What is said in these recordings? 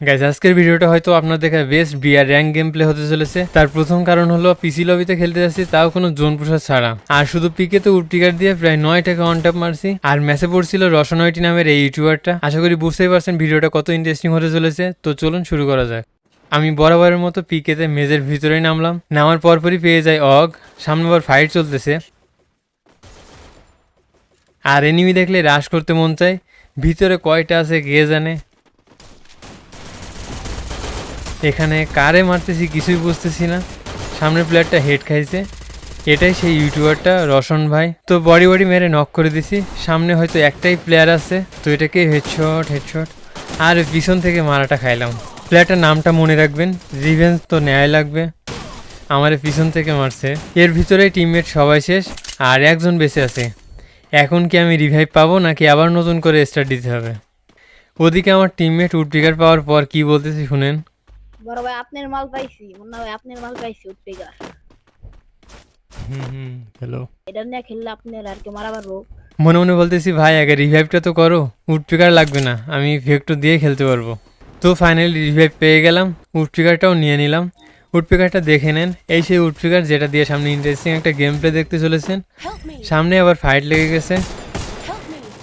Guys আজকের ভিডিওটা হয়তো আপনার দেখা best BR rank game play হতে চলেছে। তার প্রথম কারণ হলো পিসি লবিতে খেলতে যাচ্ছি, তাও কোনো জোন প্রসাদ ছাড়া, আর শুধু পিকেতে উডপিকার দিয়ে প্রায় 9টাকে অন ট্যাপ মারছি। আর ম্যাচে পড়ছিল রসনয়টি নামের এই ইউটিউবারটা। আশা করি বুঝতেই পারছেন ভিডিওটা কত ইন্টারেস্টিং হতে চলেছে। তো চলুন শুরু করা যাক। আমি বরাবরের মতো পিকেতে মেজের ভিতরেই নামলাম। নামার পরপরই পেয়ে যাই অগ। সামনে আবার ফাইট চলতেছে, আর এনিমি দেখলে রাশ করতে মন চায়। ভিতরে কয়টা আছে কে জানে। এখানে কারে মারতেছি কিছুই বুঝতেছি না। সামনের প্লেয়ারটা হেড খাইছে, এটাই সেই ইউটিউবারটা রসন ভাই। তো বডি মেরে নক করে দিছি। সামনে হয়তো একটাই প্লেয়ার আছে, তো এটাকে হেডশট আর পিছন থেকে মারাটা খাইলাম। প্লেয়ারটার নামটা মনে রাখবেন, রিভেঞ্জ তো নেয় লাগবে। আমার পিছন থেকে মারছে। এর ভিতরে টিমমেট সবাই শেষ, আর একজন বেঁচে আছে। এখন কি আমি রিভাইভ পাবো নাকি আবার নতুন করে স্টার্ট দিতে হবে? ওদিকে আমার টিমমেট উডপিকার পাওয়ার পর কি বলতেছি শুনেন। বড় ভাই আপনার মাল পাইছি, মুন্না ভাই আপনার মাল পাইছি উঠপেগার। হ্যালো। এটা নিয়ে খেললে আপনার আর কি মারা পারবো। মনে মনে বলতেছি ভাই আগে রিভাইভটা তো করো, উডপিকার লাগবে না, আমি ভেক্টর দিয়ে খেলতে পারবো। তো ফাইনালি রিভাইভ পেয়ে গেলাম, উডপিকারটাও নিয়ে নিলাম। উডপিকারটা দেখে নেন, এই সেই উডপিকার যেটা দিয়ে সামনে ইন্টারেস্টিং একটা গেম প্লে দেখতে চলেছেন। সামনে আবার ফাইট লেগে গেছে,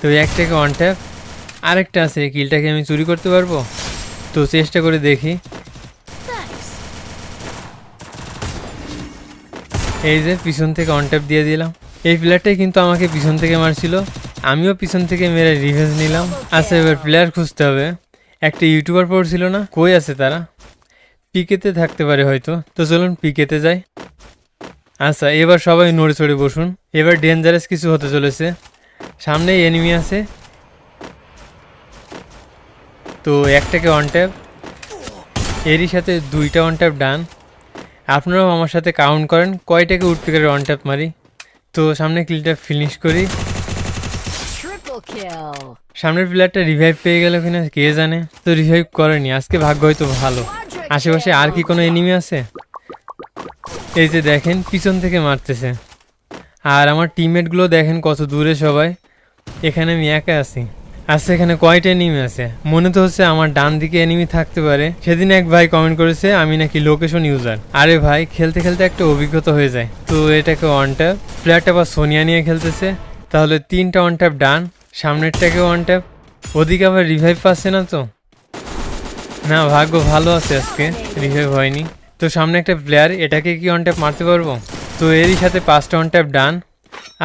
তো একটাকে অন ট্যাপ। আরেকটা আছে, কিলটাকে আমি চুরি করতে পারবো, তো চেষ্টা করে দেখি। এই যে পিছন থেকে অন ট্যাপ দিয়ে দিলাম। এই প্লেয়ারটাই কিন্তু আমাকে পিছন থেকে মারছিল, আমিও পিছন থেকে মেরে রিভেঞ্জ নিলাম। আচ্ছা এবার প্লেয়ার খুঁজতে হবে। একটা ইউটিউবার পড়ছিল না, কই আছে তারা? পিকেতে থাকতে পারে হয়তো, তো চলুন পিকেতে যাই। আচ্ছা এবার সবাই নড়ে চড়ে বসুন, এবার ডেঞ্জারাস কিছু হতে চলেছে। সামনেই এনিমি আছে, তো একটাকে অন ট্যাপ, এরই সাথে দুইটা অন ট্যাপ ডান। আপনারাও আমার সাথে কাউন্ট করেন কয়টাকে উডপিকারের অন ট্যাপ মারি। তো সামনে কিলটা ফিনিশ করি। সামনের প্লেয়ারটা রিভাইভ পেয়ে গেল কিনা কে জানে, তো রিভাইভ করেনি। আজকে ভাগ্য হয়তো ভালো। আশেপাশে আর কি কোনো এনিমি আছে? এই যে দেখেন পিছন থেকে মারতেছে, আর আমার টিমমেটগুলো দেখেন কত দূরে সবাই। এখানে আমি একা আছি। আচ্ছা এখানে কয়টা এনিমি আছে? মনে তো হচ্ছে আমার ডান দিকে এনিমি থাকতে পারে। সেদিন এক ভাই কমেন্ট করেছে আমি নাকি লোকেশন ইউজার। আরে ভাই খেলতে খেলতে একটা অভিজ্ঞতা হয়ে যায়। তো এটাকে অন ট্যাপ, প্লেয়ারটা বা সোনিয়া নিয়ে খেলতেছে, তাহলে 3টা অন ট্যাপ ডান। সামনেরটাকে অন ট্যাপ, ওদিকে আবার রিভাইভ পাচ্ছে না তো। না ভাগ্য ভালো আছে, আজকে রিভাইভ হয়নি। তো সামনে একটা প্লেয়ার, এটাকে কি অন ট্যাপ মারতে পারবো? তো এরই সাথে 5টা অন ট্যাপ ডান।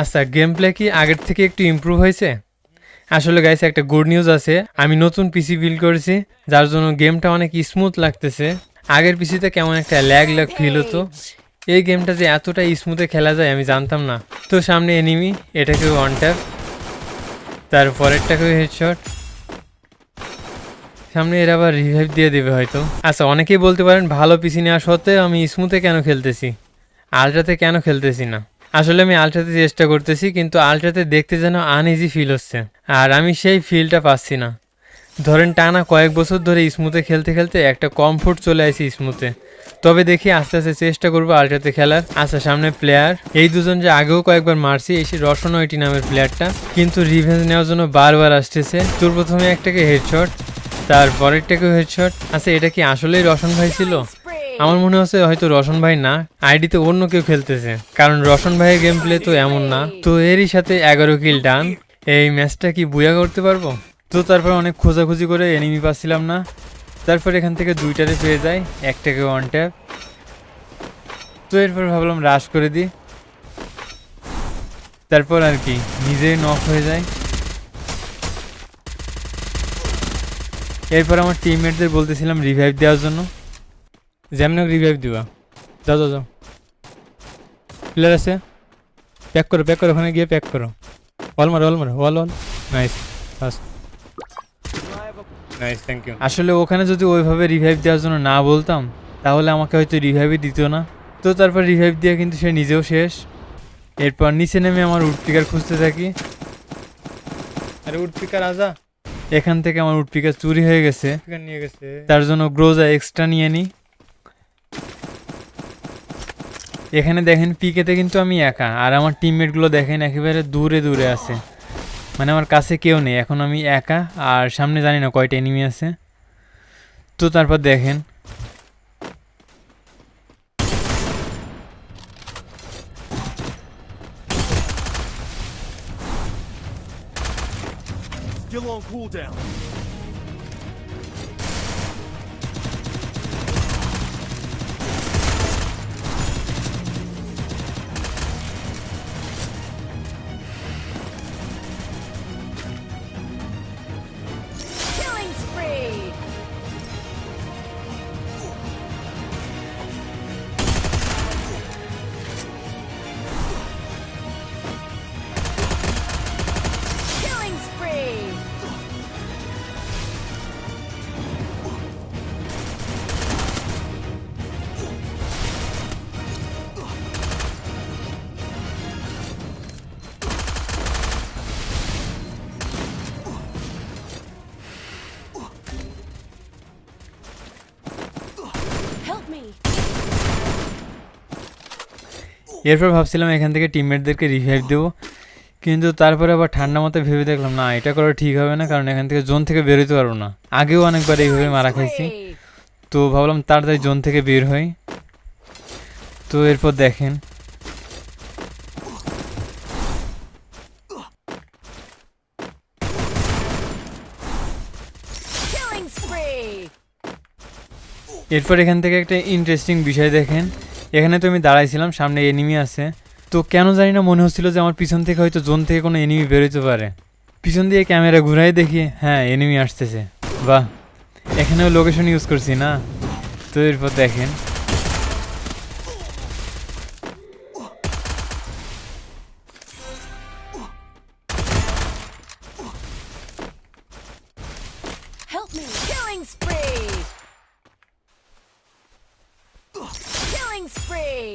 আচ্ছা গেম প্লে কি আগের থেকে একটু ইমপ্রুভ হয়েছে? আসলে গাইস একটা গুড নিউজ আছে, আমি নতুন পিসি বিল্ড করেছি, যার জন্য গেমটা অনেক স্মুথ লাগতেছে। আগের পিসিতে কেমন একটা ল্যাগ ফিল হতো। এই গেমটা যে এতটা স্মুথে খেলা যায় আমি জানতাম না। তো সামনে এনিমি, এটাকেও অন ট্যাপ, তার পরেরটাকেও হেডশট। সামনে এর আবার রিভাইভ দিয়ে দেবে হয়তো। আচ্ছা অনেকেই বলতে পারেন ভালো পিসি নেওয়া সত্ত্বেও আমি স্মুথে কেন খেলতেছি, আলট্রাতে কেন খেলতেছি না। আসলে আমি আলট্রাতে চেষ্টা করতেছি, কিন্তু আলট্রাতে দেখতে যেন আনইজি ফিল হচ্ছে, আর আমি সেই ফিলটা পাচ্ছি না। ধরেন টানা কয়েক বছর ধরে স্মুথে খেলতে খেলতে একটা কমফোর্ট চলে আসি স্মুথে। তবে দেখি আস্তে আস্তে চেষ্টা করবো আলট্রাতে খেলার। আচ্ছা সামনে প্লেয়ার, এই দুজন যে আগেও কয়েকবার মারছি, এই রসনয়টি নামের প্লেয়ারটা, কিন্তু রিভেঞ্জ নেওয়ার জন্য বারবার আসতেছে। তোর প্রথমে একটাকে হেডশট, তার পরেরটাকেও হেডশট। আচ্ছা এটা কি আসলেই রসন ভাই ছিল? আমার মনে হচ্ছে হয়তো রসন ভাই না, আইডিতে অন্য কেউ খেলতেছে, কারণ রসন ভাইয়ের গেম প্লে তো এমন না। তো এরই সাথে 11 কিল ডান। এই ম্যাচটা কি বুয়া করতে পারবো? তো তারপর অনেক খোঁজাখুঁজি করে এনিমি পাচ্ছিলাম না, তারপর এখান থেকে 2টারে পেয়ে যাই, একটাকে ওয়ান ট্যাপ। তো এরপর ভাবলাম রাশ করে দিই, তারপর আর কি নিজেই নক হয়ে যায়। এরপর আমার টিমমেটদের বলতেছিলাম রিভাইভ দেওয়ার জন্য, যেমন রিভাইভ দিবা। যাও যাও যাও, প্লেয়ার আছে, প্যাক করো ওখানে গিয়ে প্যাক করো। All nice first, nice thank you. আসলে ওখানে যদি ওইভাবে রিভাইভ দেওয়ার জন্য না বলতাম, তাহলে আমাকে হয়তো রিভাইভই দিত না। তো তারপর রিভাইভ দিয়ে কিন্তু সে নিজেও শেষ। এরপর নিচে নেমে আমার উডপিকার খুঁজতে থাকি। আরে উডপিকার আজা, এখান থেকে আমার উডপিকার চুরি হয়ে গেছে, নিয়ে গেছে, তার জন্য গ্রোজা এক্সট্রা নিয়ে নিই। এখানে দেখেন পিকেতে কিন্তু আমি একা, আর আমার টিমমেটগুলো দেখেন একেবারে দূরে দূরে আছে, মানে আমার কাছে কেউ নেই। এখন আমি একা, আর সামনে জানি না কয়টা এনিমি আছে। তো তারপর দেখেন Still on cooldown. Killing spree! Killing spree! Help me! এরপর ভাবছিলাম এখান থেকে টিমমেটদেরকে রিভাইভ দেবো, কিন্তু তারপরে আবার ঠান্ডা মতো ভেবে দেখলাম না, এটা করা ঠিক হবে না, কারণ এখান থেকে জোন থেকে বেরোতে পারবো না। আগেও অনেকবার এইভাবে মারা খাইছি, Spree! তো ভাবলাম তাড়াতাড়ি জোন থেকে বের হই। তো এরপর দেখেন Killing spree! এরপর এখান থেকে একটা ইন্টারেস্টিং বিষয় দেখেন, এখানে তো আমি দাঁড়াইছিলাম, সামনে এনিমি আছে, তো কেন জানি না মনে হচ্ছিল যে আমার পিছন থেকে হয়তো জোন থেকে কোনো এনিমি বেরোতে পারে। পিছন দিয়ে ক্যামেরা ঘুরাই দেখি হ্যাঁ এনিমি আসতেছে, বাহ, এখানেও লোকেশন ইউজ করছি না। তো এরপর দেখেন Help me! Killing spree! Killing spree!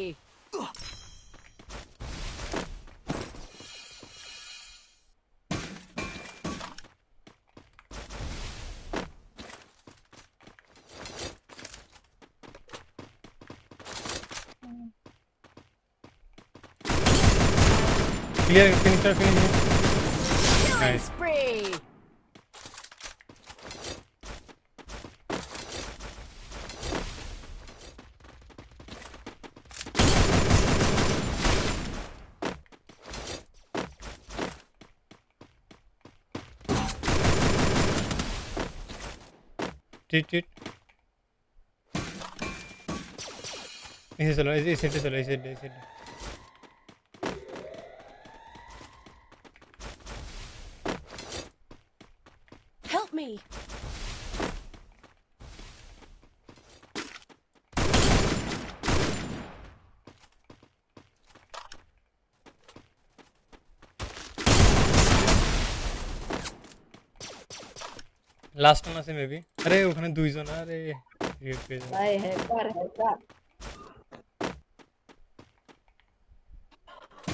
Clear, finish Killing Nice. spree! টিট টিট এসে চলো, এই সাইডে চলো, এই সাইডে, এই সাইডে। Help me! লাস্ট ওয়ান আছে মেবি, আরে ওখানে দুইজন, আরে রিভিউ পেয়ে যাবে। ভাই hacker hacker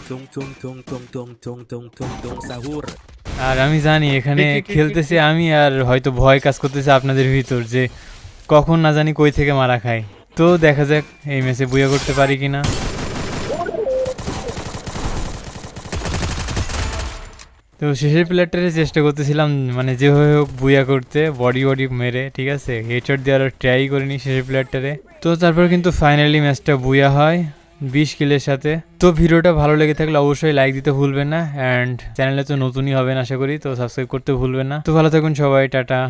Tung tung tung tung tung tung tung tung tung sahur. আর আমি জানি এখানে খেলতেছি আমি, আর হয়তো ভয় কাজ করতেছে আপনাদের ভিতর যে কখন না জানি কই থেকে মারা খাই। তো দেখা যাক এই ম্যাচে বুয়া করতে পারি কিনা। তো শেষের প্লেয়ারটারে চেষ্টা করতেছিলাম মানে যেভাবে হোক বুয়া করতে, বডি বডি মেরে, ঠিক আছে, হেডশট দেওয়ার ট্রাই করিনি শেষের প্লেয়ারটারে। তো তারপর কিন্তু ফাইনালি ম্যাচটা বুয়া হয় 20 কিলের সাথে। তো ভিডিওটা ভালো লেগে থাকলে অবশ্যই লাইক দিতে ভুলবেন না, অ্যান্ড চ্যানেলে তো নতুনই হবেন আশা করি, তো সাবস্ক্রাইব করতে ভুলবেন না। তো ভালো থাকুন সবাই, টাটা।